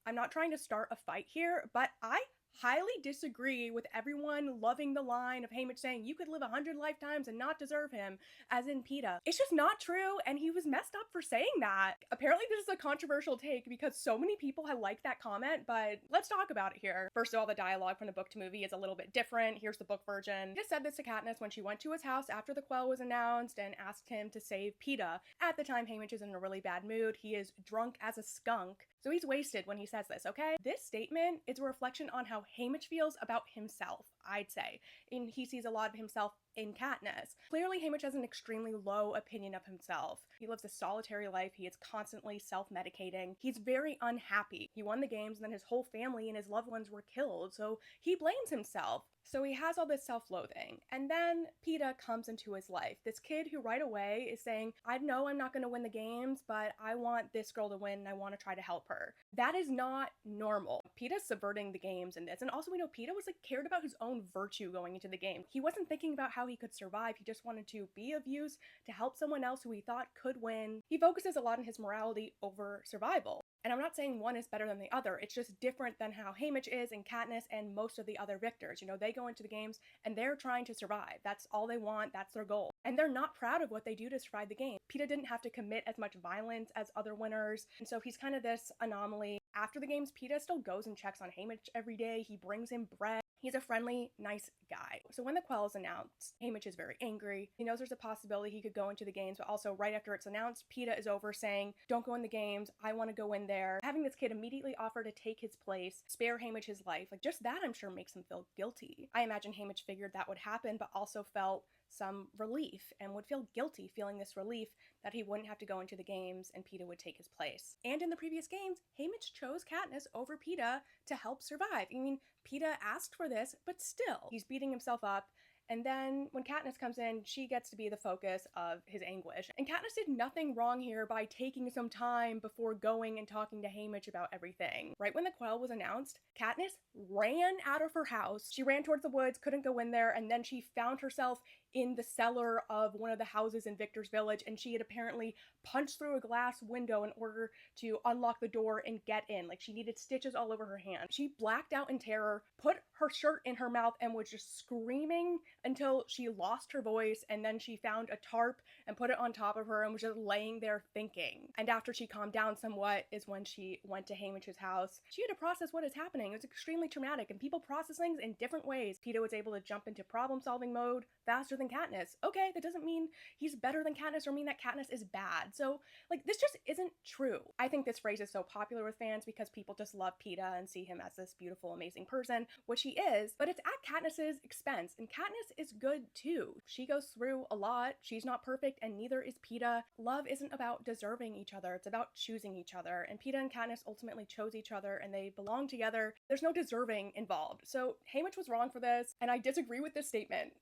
I'm not trying to start a fight here, but I highly disagree with everyone loving the line of Haymitch saying you could live 100 lifetimes and not deserve him, as in Peeta. It's just not true, and he was messed up for saying that. Apparently this is a controversial take because so many people have liked that comment, but let's talk about it here. First of all, the dialogue from the book to movie is a little bit different. Here's the book version. Peeta said this to Katniss when she went to his house after the quell was announced and asked him to save Peeta. At the time, Haymitch is in a really bad mood. He is drunk as a skunk, so he's wasted when he says this, okay? This statement is a reflection on how Haymitch feels about himself, I'd say. And he sees a lot of himself in Katniss. Clearly, Haymitch has an extremely low opinion of himself. He lives a solitary life. He is constantly self-medicating. He's very unhappy. He won the games and then his whole family and his loved ones were killed, so he blames himself. So he has all this self-loathing. And then Peeta comes into his life. This kid who right away is saying, I know I'm not going to win the games, but I want this girl to win and I want to try to help her. That is not normal. Peeta's subverting the games in this. And also we know Peeta was cared about his own virtue going into the game. He wasn't thinking about how he could survive. He just wanted to be of use to help someone else who he thought could win. He focuses a lot on his morality over survival. And I'm not saying one is better than the other. It's just different than how Haymitch is and Katniss and most of the other victors. You know, they go into the games and they're trying to survive. That's all they want. That's their goal. And they're not proud of what they do to survive the game. Peeta didn't have to commit as much violence as other winners. And so he's kind of this anomaly. After the games, Peeta still goes and checks on Haymitch every day. He brings him bread. He's a friendly, nice guy. So when the quell is announced, Haymitch is very angry. He knows there's a possibility he could go into the games, but also right after it's announced, Peeta is over saying, don't go in the games, I want to go in there. Having this kid immediately offer to take his place, spare Haymitch his life, just that I'm sure makes him feel guilty. I imagine Haymitch figured that would happen, but also felt some relief and would feel guilty feeling this relief that he wouldn't have to go into the games and Peeta would take his place. And in the previous games, Haymitch chose Katniss over Peeta to help survive. I mean, Peeta asked for this, but still, he's beating himself up. And then when Katniss comes in, she gets to be the focus of his anguish. And Katniss did nothing wrong here by taking some time before going and talking to Haymitch about everything. Right when the quell was announced, Katniss ran out of her house. She ran towards the woods, couldn't go in there, and then she found herself in the cellar of one of the houses in Victor's village, and she had apparently punched through a glass window in order to unlock the door and get in. Like, she needed stitches all over her hand. She blacked out in terror, put her shirt in her mouth, and was just screaming until she lost her voice, and then she found a tarp and put it on top of her and was just laying there thinking. And after she calmed down somewhat is when she went to Haymitch's house. She had to process what is happening. It was extremely traumatic, and people process things in different ways. Peeta was able to jump into problem-solving mode faster than Katniss. Okay, that doesn't mean he's better than Katniss or mean that Katniss is bad. So, this just isn't true. I think this phrase is so popular with fans because people just love Peeta and see him as this beautiful, amazing person, which he is, but it's at Katniss's expense, and Katniss is good too. She goes through a lot. She's not perfect, and neither is Peeta. Love isn't about deserving each other. It's about choosing each other, and Peeta and Katniss ultimately chose each other, and they belong together. There's no deserving involved. So Haymitch was wrong for this, and I disagree with this statement.